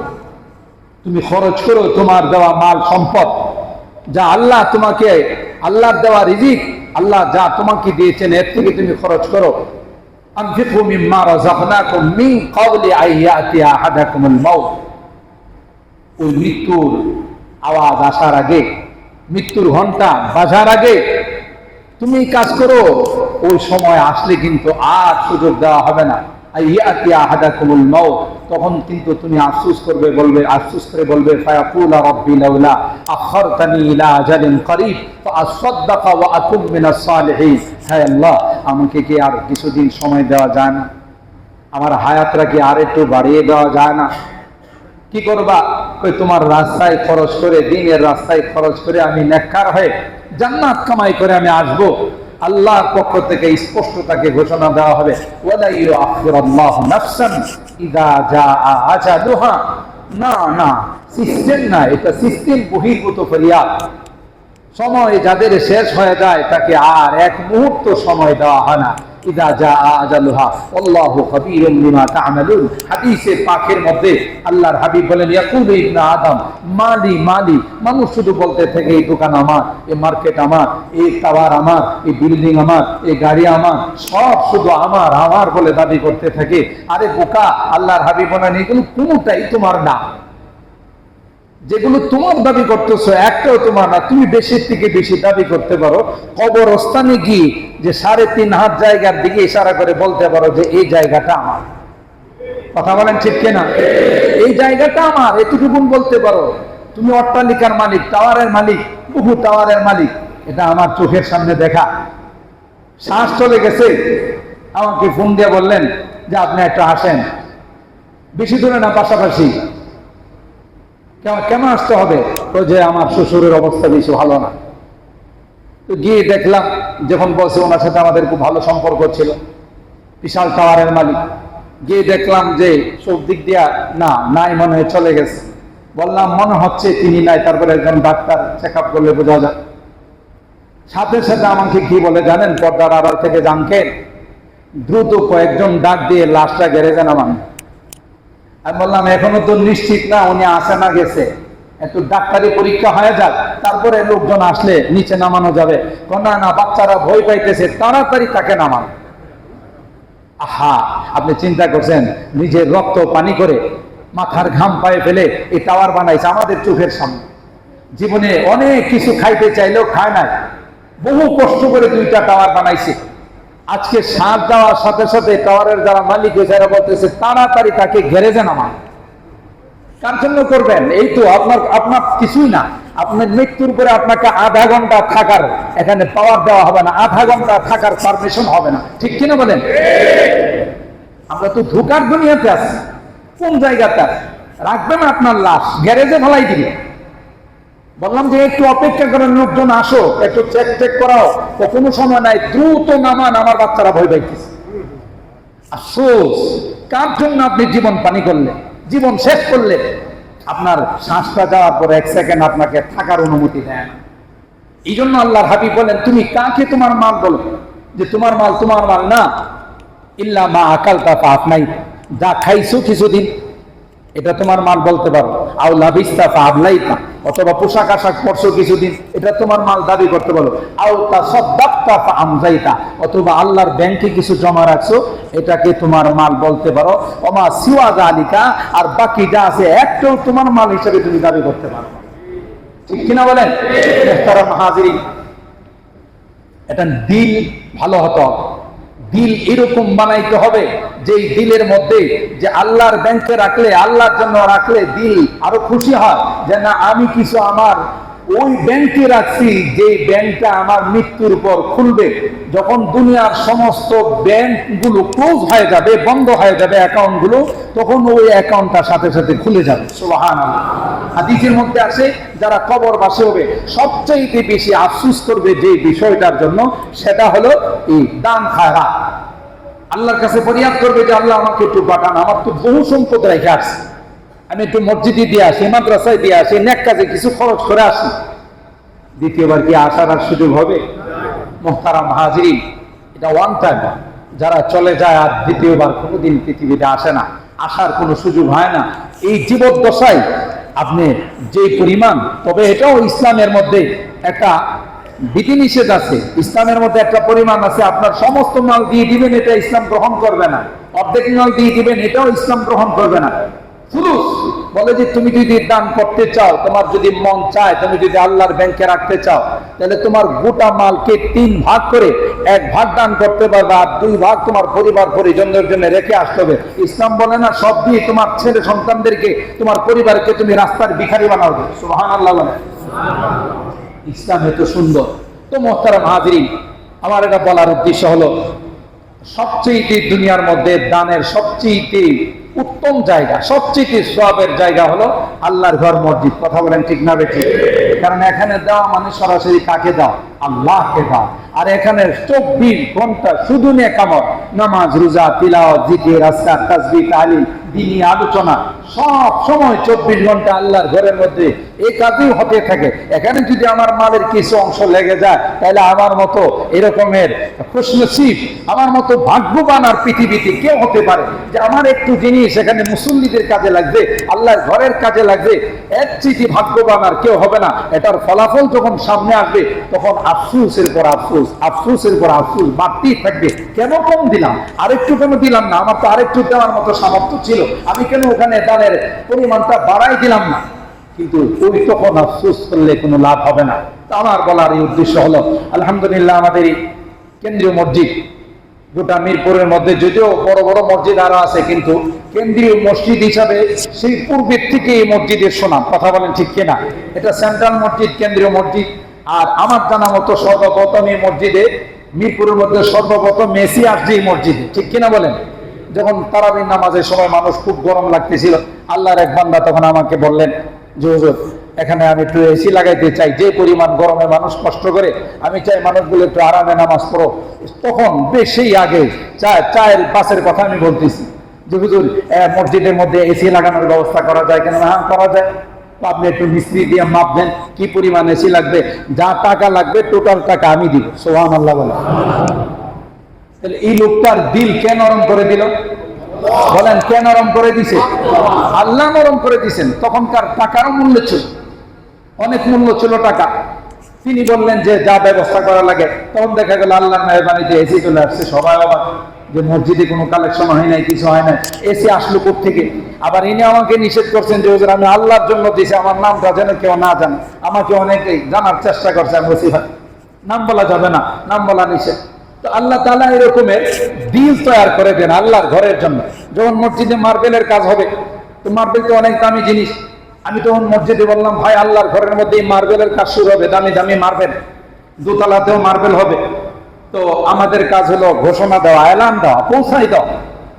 তুমি খরচ করো তোমার দেওয়া মাল সম্পদ, যা আল্লাহ তোমাকে, আল্লাহর দেওয়া রিজিক, আল্লাহ যা তোমাকে দিয়েছেন এর থেকে তুমি খরচ করো। আনফিকু মিম্মা রাযাকনাকুম মিন ক্বাবলি আইয়াতি আহাদাকুমুল মাউত, ওই মৃত্যুর আওয়াজ আসার আগে, মৃত্যুর ঘন্টা বাজার আগে তুমি কাজ করো। ওই সময় আসলে কিন্তু আর সুযোগ দেওয়া হবে না। আইয়াতি আহাদাকুমুল মাউত, তখন কিন্তু তুমি আফসোস করবে, বলবে, আফসোস করে বলবে, ফায়াকুলা রাব্বি লাউলা আখারতানি ইলা আজালিন করিব ফাআসাদদাকা ওয়া আকুম মিনাস সালিহিন। হে আল্লাহ, আমাকে কি আর কিছুদিন সময় দেওয়া যায় না? আমার হায়াতটা কি আর একটু বাড়িয়ে দেওয়া যায় না? কি করবা? কই তোমার রাস্তায় খরচ করে, দ্বীনের রাস্তায় খরচ করে আমি নেককার হয়ে জান্নাত কামাই করে আমি আসবো। আল্লাহর পক্ষ থেকে স্পষ্ট তাকে ঘোষণা দেওয়া হবে, ওয়ালা ইউআখিরুল্লাহু নাফসান ইযা জাআ আজালুহা। না না, সিস্টেম না, এটা সিস্টেম বহির্ভূত ফরিয়াদ। সময় যাদের শেষ হয়ে যায় তাকে আর এক মুহূর্ত সময় দেওয়া হয় না। ইযা জাআ আজালুহা আল্লাহু খাবীরুম বিমা তা'মালুন। হাদিসে পাকের মধ্যে আল্লাহর হাবিব বলেন, ইয়াকুলু ইবনে আদম মালি মালি, মানুষ শুধু বলতে থাকে এই দোকান আমার, এই মার্কেট আমার, এই টাওয়ার আমার, এই বিল্ডিং আমার, এই গাড়ি আমার, সব শুধু আমার আমার বলে দাবি করতে থাকে। আরে বোকা, আল্লাহর হাবিব বলেন এগুলো কোনোটাই তোমার না। যেগুলো তোমার দাবি করতেছো একটাও তোমার না। তুমি বেশির থেকে বেশি দাবি করতে পারো কবরস্থানে গিয়ে যে 3.5 হাত জায়গার দিকে ইশারা করে বলতে পারো যে এই জায়গাটা আমার। কথা বলেন ঠিক কিনা? এই জায়গাটা আমার, এতটুকুন বলতে পারো। তুমি অট্টালিকার মালিক, টাওয়ারের মালিক, বহু টাওয়ারের মালিক, এটা আমার চোখের সামনে দেখা। শ্বাস চলে গেছে, আমাকে ফোন দিয়ে বললেন যে আপনি একটু আসেন, বেশি দূরে না, পাশাপাশি। কেন আসতে হবে? তো যে আমার শ্বশুরের অবস্থা বেশি ভালো না। তো গিয়ে দেখলাম, যখন বসে ওনার সাথে আমাদের খুব ভালো সম্পর্ক ছিল, বিশাল টাওয়ারের মালিক। গিয়ে দেখলাম যে সব দিক দিয়া না, নাই, মনে হয় চলে গেছে। বললাম মনে হচ্ছে তিনি নাই। তারপরে একজন ডাক্তার চেক আপ করলে বোঝা যায়। সাথে সাথে আমাকে কি বলে জানেন? পর্দার আড়াল থেকে জানকেন, দ্রুত কয়েকজন ডাক দিয়ে লাশটা গ্যারেজে নামান। আমি বললাম এখনো তো নিশ্চিত না উনি আসে না গেছে, একটু ডাক্তারি পরীক্ষা হয়ে যাক, তারপরে লোকজন আসলে নিচে নামানো যাবে। না না, বাচ্চারা ভয় পাইতেছে, তাড়াতাড়ি তাকে নামান। আহা, আপনি চিন্তা করছেন, নিজের রক্ত পানি করে, মাথার ঘাম পায়ে ফেলে এই টাওয়ার বানাইছে আমাদের চোখের সামনে। জীবনে অনেক কিছু খাইতে চাইলেও খায় নাই, বহু কষ্ট করে 2টা টাওয়ার বানাইছে। আজকে সাথ দেওয়ার সাথে সাথে টাওয়ারের যারা মালিক হয়েছে এরা বলতেছে তাড়াতাড়ি তাকে গ্যারেজে নামান। কার জন্য করবেন? এই তো আপনার কিছুই না, আপনার মৃত্যুর পরে আপনাকে আধা ঘন্টা থাকার এখানে পাওয়ার দেওয়া হবে না, আধা ঘন্টা থাকার পারমিশন হবে না। ঠিক কিনা বলেন? আমরা তো ধোকার দুনিয়াতে আছি। কোন জায়গাটা রাখবেন আপনার লাশ? গ্যারেজে ফেলাই দিবে। বললাম যে একটু অপেক্ষা করেন, লোকজন আসো, একটু চেক করাও। তো কোনো সময় নাই, দ্রুত নামান, আমার বাচ্চারা ভয় পাইতেছে। আফসোস, কার জন্য আপনি জীবন পানি করলেন, জীবন শেষ করলেন? আপনার শ্বাসটা যাওয়ার পর 1 সেকেন্ড আপনাকে থাকার অনুমতি দেয় না। এই জন্য আল্লাহর হাবিব বলেন, তুমি কাকে তোমার মাল বলো যে তোমার মাল তোমার মাল না? ইল্লা মা আকালতা ফাআফনাইতা, যা খাইছো কিছুদিন এটা তোমার মাল বলতে পারো। আও লাবিস্তা ফাআবলাইতা, অথবা পোশাক আশাক পরছো কিছুদিন, এটা তোমার মাল দাবি করতে পারো। আও তাসাদদাকতা ফাআমজাইতা, অথবা আল্লাহর ব্যাংকে কিছু জমা রাখছো, এটাকে তোমার মাল বলতে পারো। ওমা সিওয়া যালিকা, আর বাকি যা আছে একটাও তোমার মাল হিসেবে তুমি দাবি করতে পারো। ঠিক কিনা বলেন মুহতারাম হাজিরিন? এটা দিল ভালো হতো, দিল এরকম বানাইতে হবে যে দিলের মধ্যে যে আল্লাহর ব্যাংকে রাখলে, আল্লাহর জন্য রাখলে দিল আরো খুশি হয় যে না, আমি কিছু আমার ওই ব্যাংকে রাখছি, যে ব্যাংকটা আমার মৃত্যুর পর খুলবে। যখন দুনিয়ার সমস্ত ব্যাংকগুলো ক্লোজ হয়ে যাবে, বন্ধ হয়ে যাবে অ্যাকাউন্টগুলো, তখন ওই অ্যাকাউন্টটার সাথে সাথে খুলে যাবে। সুবহানাল্লাহ। হাদিসের মধ্যে আছে, যারা কবরবাসী হবে সবচেয়ে বেশি আফসোস করবে যে বিষয়টার জন্য, সেটা হলো এই দান খায়রাত। আল্লাহর কাছে ফরিয়াদ করবে যে আল্লাহ আমাকে একটু বাঁচান, আমার তো বহু সম্পদ রেখে আসছে, আমি একটু মসজিদে দিয়ে আসি, মাদ্রাসায় দিয়ে আসি, নেক কাজে কিছু খরচ করে আসি। দ্বিতীয়বার কি আসার আর সুযোগ হবে? মুহতারাম হাজিরিন, এটা ওয়ান টাইম। যারা চলে যায় আর দ্বিতীয়বার কোনোদিন পৃথিবীতে আসে না, আসার কোনো সুযোগ হয় না। এই জীবদ্দশায় আপনি যে পরিমাণ, তবে এটাও ইসলামের মধ্যে একটা বিধিনিষেধ আছে, ইসলামের মধ্যে একটা পরিমাণ আছে। আপনার সমস্ত মাল দিয়ে দিবেন, এটা ইসলাম গ্রহণ করবে না। অর্ধেক মাল দিয়ে দিবেন, এটাও ইসলাম গ্রহণ করবে না। ফুলুস বলে যে তুমি যদি দান করতে চাও, তোমার যদি মন চায়, তুমি যদি আল্লাহর ব্যাংকে রাখতে চাও, তাহলে তোমার গোটা মালকে 3 ভাগ করে 1 ভাগ দান করতে পারবে, আর 2 ভাগ তোমার পরিবার পরিজনদের জন্য রেখে আসতে হবে। ইসলাম বলে না সব দিয়ে তোমার ছেলে সন্তানদেরকে, তোমার পরিবারকে তুমি রাস্তার ভিখারি বানাবে। সুবহানাল্লাহ বলে। ইসলাম এত সুন্দর। তো মুহতারাম হাজিরিন, আমার এটা বলার উদ্দেশ্য হলো, সবচেয়ে দুনিয়ার মধ্যে দানের সবচেয়ে উত্তম জায়গা, সবচেয়ে সওয়াবের জায়গা হলো আল্লাহর ঘর, মসজিদ। কথা বলেন ঠিক না বেঠিক? কারণ এখানে দেওয়া মানে সরাসরি কাকে দাও? আল্লাহকে দাও। আর এখানে 24 ঘন্টা শুধু নেকামত, নামাজ, রোজা, তিলাওয়াত, জিকির, আজকার, তাসবিহ, তাহলিল, দ্বীনি আলোচনা, সব সময় 24 ঘন্টা আল্লাহর ঘরের মধ্যে এই কাজই হতে থাকে। এখানে যদি আমার মালের কিছু অংশ লেগে যায়, তাহলে আমার মতো এরকমের খুশনসিব, আমার মতো ভাগ্যবান আর পৃথিবীতে কেউ হতে পারে যে আমার একটু জিনিস এখানে মুসল্লিদের কাজে লাগবে, আল্লাহর ঘরের কাজে লাগবে। এক চিঠি ভাগ্যবান আর কেউ হবে না। এটার ফলাফল যখন সামনে আসবে, তখন আফসোসের পর আফসোস, আফসোসের পর আফসোস বাড়তেই থাকবে। কেন কম দিলাম, আরেকটু কেন দিলাম না, আমার তো আরেকটু দেওয়ার মতো সামর্থ্য ছিল, আমি কেন ওখানে দানের পরিমাণটা বাড়াই দিলাম না? কিন্তু ওই তখন আফসোস করলে কোনো লাভ হবে না। তো আমার বলার এই উদ্দেশ্য হলো, আলহামদুলিল্লাহ আমাদের এই কেন্দ্রীয় মসজিদ গোটা মিরপুরের মধ্যে, যদিও বড় বড় মসজিদ আরো আছে, কিন্তু কেন্দ্রীয় মসজিদ হিসাবে সেই পূর্বের থেকে এই মসজিদের সুনাম। কথা বলেন ঠিক কিনা? এটা সেন্ট্রাল মসজিদ, কেন্দ্রীয় মসজিদ। আর আমার জানা মতো সর্বপ্রথম এই মসজিদে, মিরপুরের মধ্যে সর্বপ্রথম মেসি আসছে এই মসজিদে। ঠিক কিনা বলেন? যখন তারাবির নামাজের সময় মানুষ খুব গরম লাগতেছিল, আল্লাহর এক বান্দা তখন আমাকে বললেন যে হুজুর, এখানে আমি একটু এসি লাগাইতে চাই, যে পরিমাণ গরমে মানুষ কষ্ট করে, আমি চাই মানুষগুলো একটু আরামে নামাজ পড়ো। তখন বেশি আগে চায়ের বাসের কথা আমি বলতেছি যে হুজুর, মসজিদের মধ্যে এসি লাগানোর ব্যবস্থা করা যায় কেন? হ্যাঁ, করা যায়। তো আপনি একটু মিস্ত্রি দিয়ে মাপবেন কি পরিমাণ এসি লাগবে, যা টাকা লাগবে টোটাল টাকা আমি দিব। সুবহানাল্লাহ বলে। তাহলে এই লোকটার দিল কে নরম করে দিল? বলেন, কে নরম করে দিছে? আল্লাহ নরম করে দিছেন। তখনকার টাকারও মূল্য ছিল, অনেক মূল্য ছিল টাকা। তিনি বললেন যে যা ব্যবস্থা করা লাগে। তখন দেখা গেল আল্লাহর মেহরবানিতে এসি চলে আসছে। সবাই অবাক যে মসজিদে কোনো কালেকশন হয় নাই, কিছু হয় নাই, এসি আসলো কোত্থেকে? আবার ইনি আমাকে নিষেধ করছেন যে হুজুর, আমি আল্লাহর জন্য দিয়েছি, আমার নামটা যেন কেউ না জানে। আমাকে অনেকেই জানার চেষ্টা করছে, আমি বলছি ভাই নাম বলা যাবে না, নাম বলা নিষেধ। তো আল্লাহ তাআলা এরকমের দিল তৈরি করে দেন আল্লাহর ঘরের জন্য। যখন মসজিদে মার্বেলের কাজ হবে, তো মার্বেল তো অনেক দামি জিনিস। আমি তখন মসজিদে বললাম, ভাই আল্লাহর ঘরের মধ্যে মার্বেলের কাজ শুরু হবে, দামি দামি মার্বেল, দোতলাতেও মার্বেল হবে। তো আমাদের কাজ হলো ঘোষণা দেওয়া, এলান দেওয়া, পৌঁছাই দেওয়া।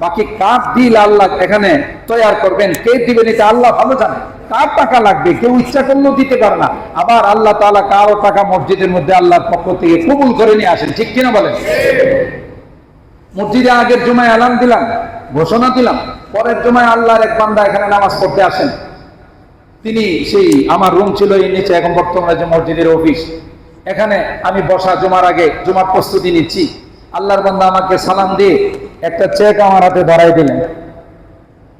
বাকি কার দিল আল্লাহ এখানে তৈরি করবেন, কে দিবেন, এটা আল্লাহ ভালো জানে। কার টাকা লাগবে কেউ ইচ্ছা করলেও দিতে পারে না। আবার আল্লাহ তাআলা কারো টাকা মসজিদের মধ্যে আল্লাহর পক্ষ থেকে কবুল করে নিয়ে আসেন। ঠিক কিনা বলেন? মসজিদে আগের জুমায় এলান দিলাম, ঘোষণা দিলাম, পরের জুমায় আল্লাহর এক বান্দা এখানে নামাজ পড়তে আসেন। তিনি সেই আমার রুম ছিল এই নিচে, এখন বর্তমানে যে মসজিদের অফিস, এখানে আমি বসা জুমার আগে জুমার প্রস্তুতি নিচ্ছি। আল্লাহর বান্দা আমাকে সালাম দিয়ে একটা চেক আমার হাতে ধরাই দিলেন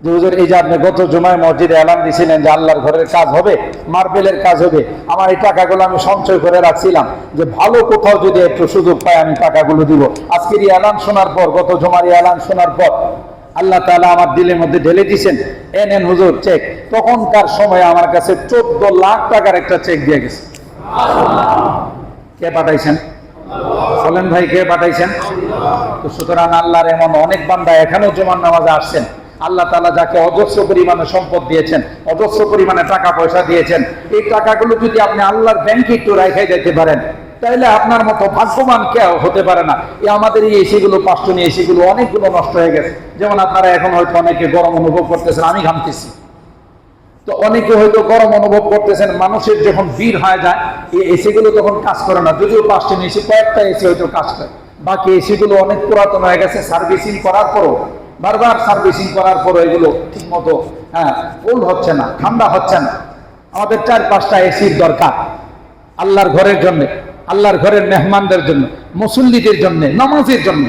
যে হুজুর, এই যে আপনি গত জুমায় মসজিদে এলান দিয়েছিলেন যে আল্লাহর ঘরের কাজ হবে, মার্বেলের কাজ হবে, আমার এই টাকাগুলো আমি সঞ্চয় করে রাখছিলাম যে ভালো কোথাও যদি একটু সুযোগ পাই আমি টাকাগুলো দিব। আজকের এই এলান শোনার পর, গত জুমার এলান শোনার পর আল্লাহ তাআলা আমার দিলের মধ্যে ঢেলে দিয়েছেন, নেন হুজুর চেক। তখনকার সময় আমার কাছে 14 লাখ টাকার একটা চেক দিয়ে গেছে। কে পাঠাইছেন বলেন ভাই, কে পাঠাইছেন? তো সুতরাং আল্লাহর এমন অনেক বান্দা এখানেও জুমার নামাজে আসছেন। আল্লাহ তাআলা যাকে অজস্র পরিমাণে সম্পদ দিয়েছেন, অজস্র পরিমাণে টাকা পয়সা দিয়েছেন, এই টাকাগুলো যদি আপনি আল্লাহর ব্যাংকে একটু রেখে যেতে পারেন, তাহলে আপনার মতো ভাগ্যবান কেউ হতে পারে না। আমাদের এই এসিগুলো, পাঁচটনি এসিগুলো অনেকগুলো নষ্ট হয়ে গেছে। যেমন আপনারা এখন হয়তো অনেকে গরম অনুভব করতেছেন, আমি ঘামতেছি, তো অনেকে হয়তো গরম অনুভব করতেছেন। মানুষের যখন ভিড় হয়ে যায় এই এসিগুলো তখন কাজ করে না, যদিও পাঁচটনি এসি, কয়েকটা এসি হয়তো কাজ করে, বাকি এসিগুলো অনেক পুরাতন হয়ে গেছে। সার্ভিসিং করার পরও, বারবার সার্ভিসিং করার পরও এগুলো ঠিক মতো কুল হচ্ছে না, ঠান্ডা হচ্ছে না। আমাদের 4-5টা এসির দরকার আল্লাহর ঘরের জন্য, আল্লাহর ঘরের মেহমানদের জন্য, মুসল্লিদের জন্য, নামাজের জন্য।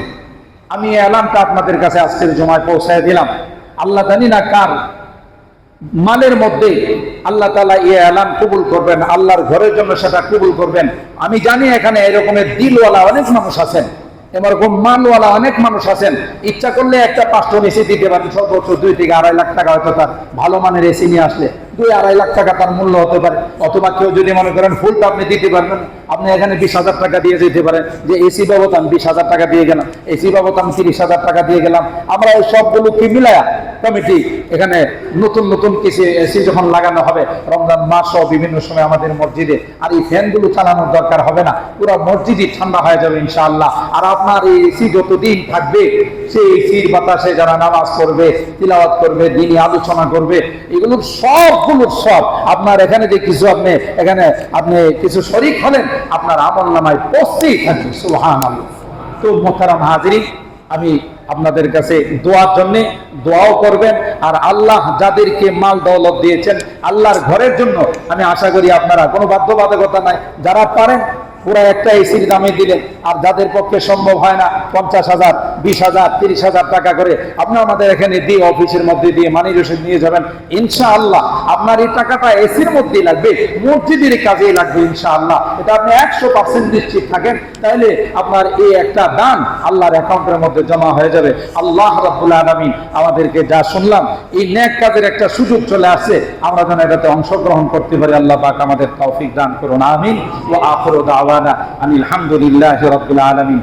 আমি এই এলানটা আপনাদের কাছে আজকের জুমায় পৌঁছায় দিলাম। আল্লাহ জানি না কার মালের মধ্যে আল্লাহ তাআলা এই এলান কবুল করবেন, আল্লাহর ঘরের জন্য সেটা কবুল করবেন। আমি জানি এখানে এরকমের দিলওয়ালা অনেক মানুষ আছেন, এরকম মালওয়ালা অনেক মানুষ আছেন। ইচ্ছা করলে একটা 5 এসি দিতে পারেন, সর্বোচ্চ 2 থেকে 2.5 লাখ টাকা হয়তো তার ভালো মানের এসি নিয়ে আসলে 2-2.5 লাখ টাকা তার মূল্য হতে পারে। অথবা কেউ যদি মনে করেন ফুলটা আপনি দিতে পারবেন, আপনি এখানে 20,000 টাকা দিয়ে যেতে পারেন যে এসি বাবদ আমি 20,000 টাকা দিয়ে গেলাম, এসি বাবদ আমি 30,000 টাকা দিয়ে গেলাম। আমরা এই সবগুলোকে মিলায়া কমিটি এখানে নতুন নতুন কিছু এসি যখন লাগানো হবে রমজান মাস সহ বিভিন্ন সময় আমাদের মসজিদে, আর এই ফ্যানগুলো চালানোর দরকার হবে না, পুরো মসজিদই ঠান্ডা হয়ে যাবে ইনশাআল্লাহ। আর আপনার এই এসি যতদিন থাকবে, সেই এসির বাতাসে যারা নামাজ পড়বে, তিলাওয়াত করবে, দ্বীনি আলোচনা করবে, এগুলোর সবগুলোর সব আপনার এখানে যে কিছু আপনি কিছু শরীক হলেন, আপনার আমলনামায় পৌঁছেই থাকবে। সুবহানাল্লাহ। তো মোহতারাম হাজিরিন, আমি আপনাদের কাছে দোয়ার জন্য দোয়াও করবেন। আর আল্লাহ যাদেরকে মাল দৌলত দিয়েছেন আল্লাহর ঘরের জন্য, আমি আশা করি আপনারা কোনো বাধ্যবাধকতা নাই, যারা পারেন পুরো একটা এসির দামে দিলেন, আর যাদের পক্ষে সম্ভব হয় না 50,000, 20,000, 30,000 টাকা করে আপনি আমাদের এখানে দিয়ে অফিসের মধ্যে দিয়ে মানি রসিদ নিয়ে যাবেন। ইনশাআল্লাহ আপনার এই টাকাটা এসির মধ্যেই লাগবে, মসজিদের কাজেই লাগবে ইনশাআল্লাহ। এটা আপনি 100% নিশ্চিত থাকেন, তাহলে আপনার এই একটা দান আল্লাহর অ্যাকাউন্টের মধ্যে জমা হয়ে যাবে। আল্লাহ রাব্বুল আলামিন আমাদেরকে যা শুনলাম এই নেক কাজের একটা সুযোগ চলে আসছে, আমরা যেন এটাতে অংশগ্রহণ করতে পারি। আল্লাহ পাক আমাদের তৌফিক দান করুন, আমিন। ওয়া আখিরু দাওয়ানা আনিল হামদুলিল্লাহি রাব্বিল আলামিন।